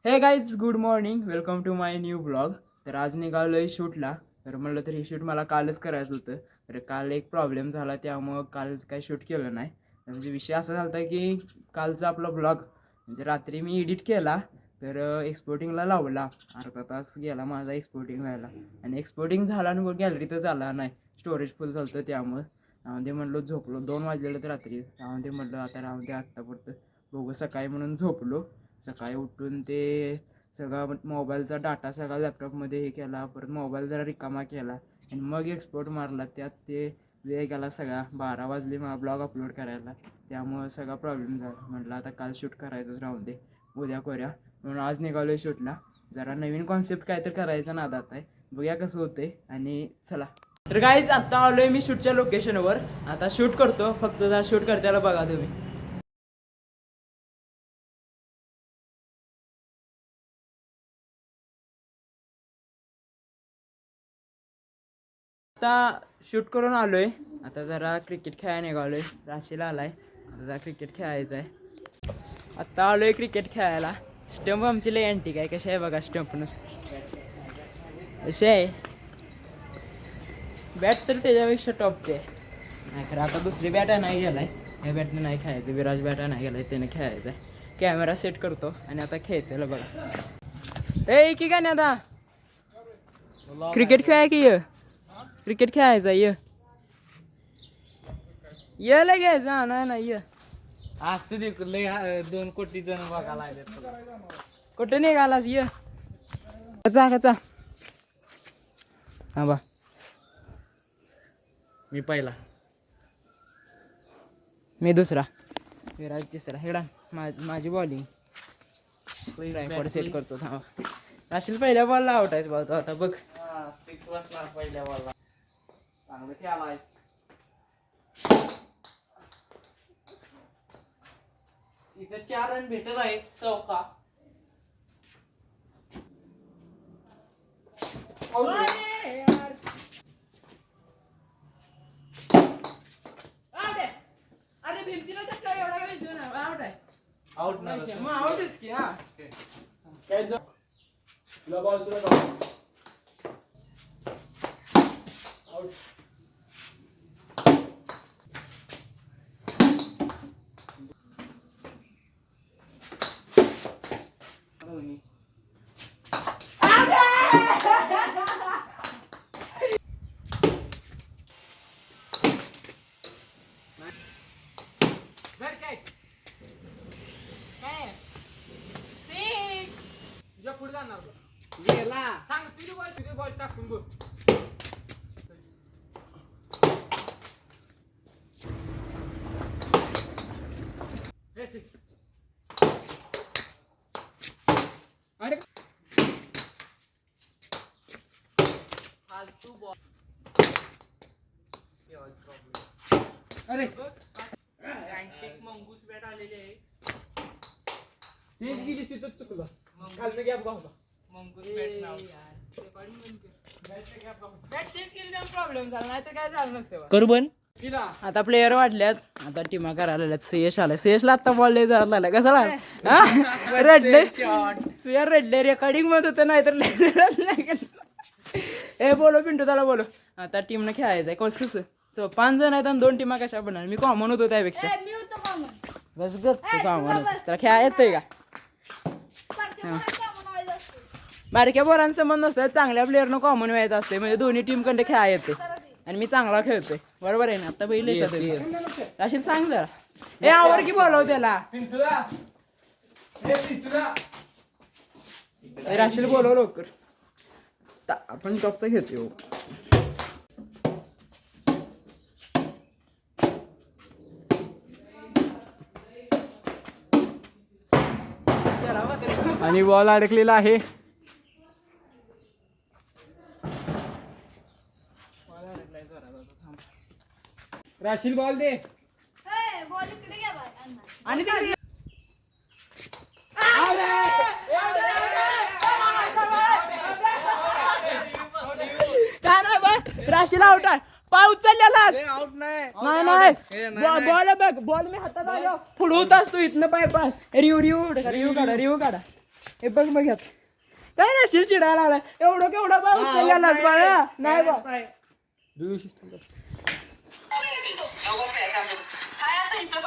हे guys good morning, welcome to my new blog. तर आज निघालोय शूटला. तर म्हणलं तर हे शूट मला कालच करायचं होतं. तर काल एक प्रॉब्लेम झाला, त्यामुळं काल काही शूट केलं नाही. म्हणजे विषय असा झाला होता की कालचा आपला ब्लॉग म्हणजे रात्री मी एडिट केला, तर एक्सपोर्टिंगला लावला. अर्धा तास गेला माझा एक्सपोर्टिंग व्हायला, आणि एक्सपोर्टिंग झाला आणि गॅलरीतच आला नाही, स्टोरेज फुल झालं होतं. त्यामुळं त्यामध्ये म्हणलो झोपलो, 2 वाजलेलं तर रात्री. त्यामध्ये म्हणलं आता राहून ते आत्ता पुरतं बघू सकाळी म्हणून झोपलो. सकाळी उठून ते सगळा मोबाईलचा डाटा सगळा लॅपटॉपमध्ये हे केला, परत मोबाईल जरा रिकामा केला आणि मग एक्सपोर्ट मारला. त्यात ते वेळ गेला सगळा, 12 वाजले मला ब्लॉग अपलोड करायला. त्यामुळं सगळा प्रॉब्लेम झाला. म्हटलं आता काल शूट करायचंच राहून दे, उद्या करूया म्हणून आज निघालो शूटला. जरा नवीन कॉन्सेप्ट काय तर करायचा नादात आहे, बघूया कसं होतंय. आणि चला तर गाईज आत्ता आलोय मी शूटच्या लोकेशनवर. आता शूट करतो, फक्त जरा शूट करताना बघा तुम्ही. आता शूट करून आलोय, आता जरा क्रिकेट खेळायला निघालोय. राशीला आलाय, आता जरा क्रिकेट खेळायचं आहे. आत्ता आलोय क्रिकेट खेळायला. स्टंप आमची लय अँटिक आहे, कशी आहे बघा स्टंप नुसती कशी आहे. बॅट तर त्याच्यापेक्षा टॉपची आहे. नाही खरं आता दुसरी बॅट नाही गेलाय, ह्या बॅटने नाही खेळायचं. विराज बॅट नाही गेलाय, त्याने खेळायचं आहे. कॅमेरा सेट करतो आणि आता खेळतेला बघा. ए की काय नाही, आता क्रिकेट खेळाय की क्रिकेट खेळायचा ये लगेच. हा नाही ये असं दे 2 कोटी जण बघायला लागले. कुठे निघालास ये कचा. हा बा मी पहिला, मी दुसरा, विराज तिसरा. हेडा माझी बॉलिंग ट्रायपॉड सेट करतो. थांबा, राशील पहिल्या बॉलला आउट आहेस भाऊ. तो आता बघ 6 वाजता पहिल्या बॉलला चांगलं खेळायला. इथं 4 रन भेटत आहेत चौका. अरे भिंतीला तर एवढा काय विषय नाही, आउट आहे. आउट नाही मग आउटच की. हा काय तुला बॉल पुढे जाणार गेला. सांग तुझी बॉल टाकून बघ. अरे फालतू बॉल. अरे अँटिक मंगूस बॅट आलेली आहे. चेंज केली तिथं चुकलं. खालचं गॅप गावता मंगूस बॅट नाव. बॅट चेंज केली त्यामुळे प्रॉब्लेम झाला, नाही तर काय झालं नसतं. करू बन. आता प्लेयर वाढल्यात, आता टीमा करायला लागल्यात. सुयश आलाय, सुयशला आता बॉल लय जायला लागला. कसा रडले सुया, रडले. रेकॉर्डिंग मध्ये होतं, नाही तर हे बोलो पिंटू त्याला बोलो. आता टीमनं खेळायचंय कोर्सेस. 5 जण आहेत आणि 2 टीमा कशा बनणार. मी कॉमन होतो त्यापेक्षा. बस ग तू कॉमन होतोस, त्याला खेळा येतंय का. बारक्या पोरांचा संबंध नसतं, चांगल्या प्लेअरनं कॉमन व्हायचं असते, म्हणजे दोन्ही टीम कडे खेळा येते. आणि मी चांगला खेळतोय, बरोबर आहे ना. आता पहिले राशील सांग जरा. हे आवर की बोलव त्याला. राशील बोलव लवकर. आपण टॉपचा घेतोय. आणि बॉल अडकलेला आहे. राशील बॉल दे. आणि काय नाही बघ, राशील आउट आहे. पाऊस चाललेलाच आउट नाही नाही. बॉल बघ, बॉल मी हातात आलो पुढे होत असतो इथनं. पाय रिव्ह काढा. हे बघ बघ यात काय राशील चिडायला आलाय एवढं केवढा पाऊस चाललाच बाळा नाही बा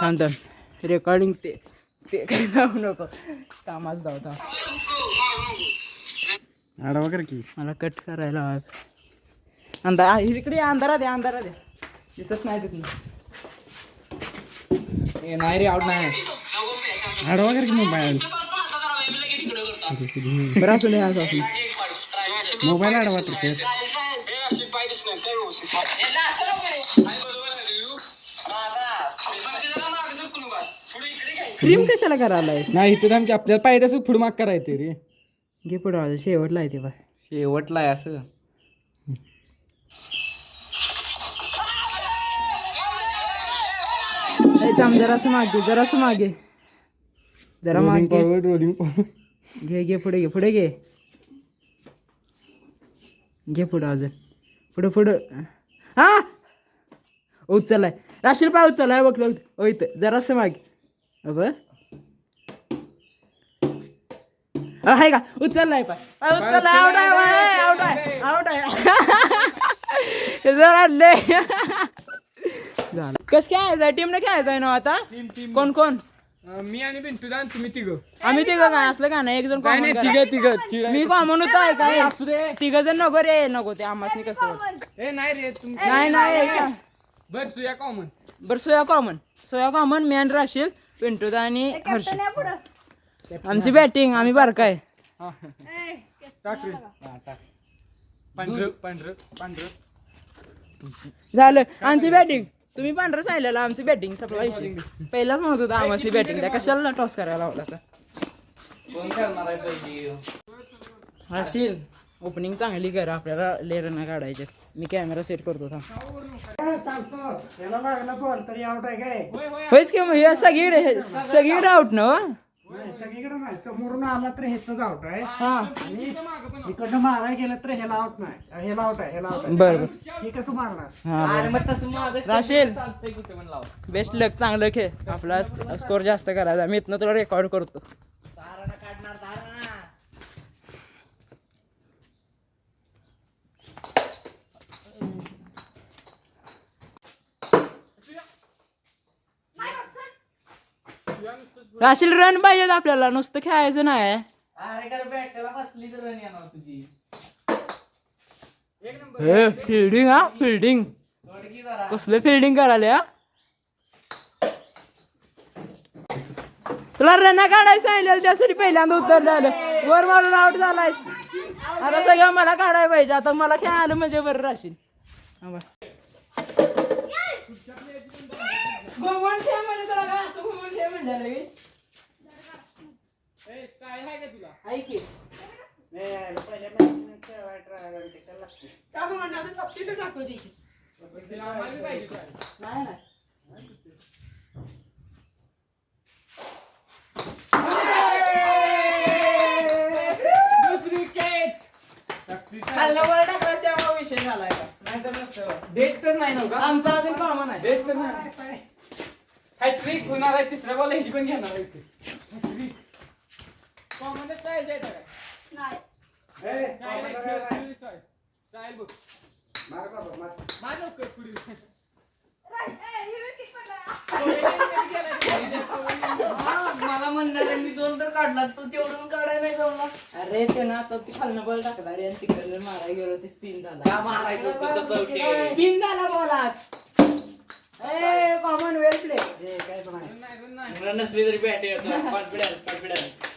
थांब रेकॉर्डिंग ते काही लावू नको कामाच धावता आडवा कर की मला कट करायला हवा अंधार इकडे अंधारात आहे दिसत नाही तिथून नाही रे आउट नाही आडवा कर की मोबाईल बरं असू दे असं असू मोबाईल आडवा तर कर. क्रीम कशाला करायलायस नाही इथं आमची आपल्याला पाहिजे तसं फुड माग करायचं रे घे पुढं शेवटला आहे ते बाय शेवटला आहे असं थांब जरासं मागे जरा मागे रोलिंग फॉरवर्ड घे पुढे घे पुढं अजून पुढं हा उचलाय राशील पाय उचलाय बघ इथं जरासं मागे आहे का उचललाय पाय उचललाय आउट आहे जरा ले झालं कस खेळायचंय टीमने खेळायचंय ना आता कोण मी आणि बिंटू दान तुम्ही तिघं आम्ही तिघं काय असलं का नाही एक जण common करा. मी कॉमन होतो आहे काय तिघ जण नको रे नको ते आम्हाला कसं नाही रे नाही बर सुया कॉमन बरं सोया कॉमन मी आणि राशील पिंटू आणि हर्ष आमची बॅटिंग आम्ही बारकाय टाक रे पांढरं झालं आमची बॅटिंग तुम्ही पांढरं सांगितलेलं आमची बॅटिंग सप्लाय पहिलाच म्हणत होता आम्हाला बॅटिंग द्या कशाला टॉस करायला लावला असं कोण करणार आहे पहिली राशील ओपनिंग चांगली कर आपल्याला लेर ना काढायचे मी कॅमेरा सेट करतो थांब होयच की मग हे सगळीकडे आउट ना सगळीकडे नाही समोरून आला तर हेच आउट आहे हा इकडनं मारायला गेलं तर ह्याला आउट नाही ह्याला आउट आहे बरं हे कसं मारणार हा मग तसं माझं राशील चालतंय कुठे पण लाव बेस्ट लक चांगलं खेळ आपला स्कोर जास्त करायचा मी इथनं तुला रेकॉर्ड करतो राशील रन पाहिजेत आपल्याला नुसतं खेळायचं नाही अरे कर बॅटला बसली तर रन येणार तुझी फिल्डिंग हा फिल्डिंग थोडकी जरा कसलं फिल्डिंग करायला तुला रन काढायचं सांगितलं त्यासाठी पहिल्यांदा उतरलं आलं वर मारून आउट झालायस आता सगळं मला काढायला पाहिजे आता मला खेळायला म्हणजे बरं राशील घुमून खेळ म्हणजे तुला काय असं घुमून खेळ म्हणलं रे ऐक की. टाकू म्हणलं आता कपटीत टाकू दे. नाही नाही खाल्लं वर टाकलास त्यामुळे विषय झालाय का नाही तर नसतं डेट तर नाही नव्हता आमचा अजून कॉमन आहे डेट तर नाही हॅट्रिक होणार आहे तिसऱ्या बॉल ह्याची पण घेणार आहे हॅट्रिक कॉमन काय जायचं काय मला म्हणणार मी दोन तर काढला तू तेवढून काढायला नाही जमला अरे ते ना असं ती खालनं बॉल टाकला रे आणि तिकडे मारायला गेलो ते स्पिन झाला का मारायचं होतं कसं स्पिन झाला बॉलात ए कॉमन वेल प्ले काय पण आहे मला नसली तरी बॅट कॉन्फिडन्स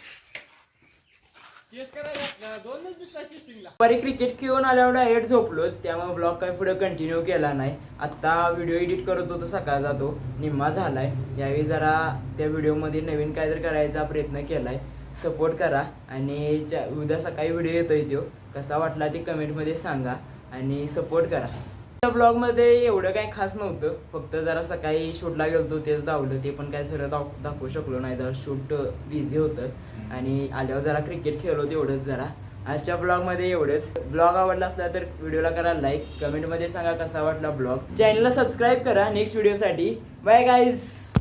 दुपारी क्रिकेट खेळून आल्यावर डायरेक्ट झोपलोच त्यामुळे ब्लॉग काही पुढे कंटिन्यू केला नाही आता व्हिडिओ एडिट करत होतो सकाळचा तो निम्मा झालाय यावेळी जरा त्या व्हिडिओमध्ये नवीन काहीतरी करायचा प्रयत्न केलाय सपोर्ट करा आणि उद्या सकाळी व्हिडिओ येतोय तो कसा वाटला ते कमेंटमध्ये सांगा आणि सपोर्ट करा त्या ब्लॉगमध्ये एवढं काही खास नव्हतं फक्त जरा सकाळी शूटला गेलतो तेच दावलं ते पण काय सगळं दाखवू शकलो नाही जरा शूट बिझी होतं आणि आल्यावर जरा क्रिकेट खेळलो तेवढंच जरा आजच्या ब्लॉगमध्ये एवढंच ब्लॉग आवडला असला तर व्हिडिओला करा लाईक कमेंटमध्ये सांगा कसा वाटला ब्लॉग चॅनलला सबस्क्राईब करा नेक्स्ट व्हिडिओसाठी बाय गाईज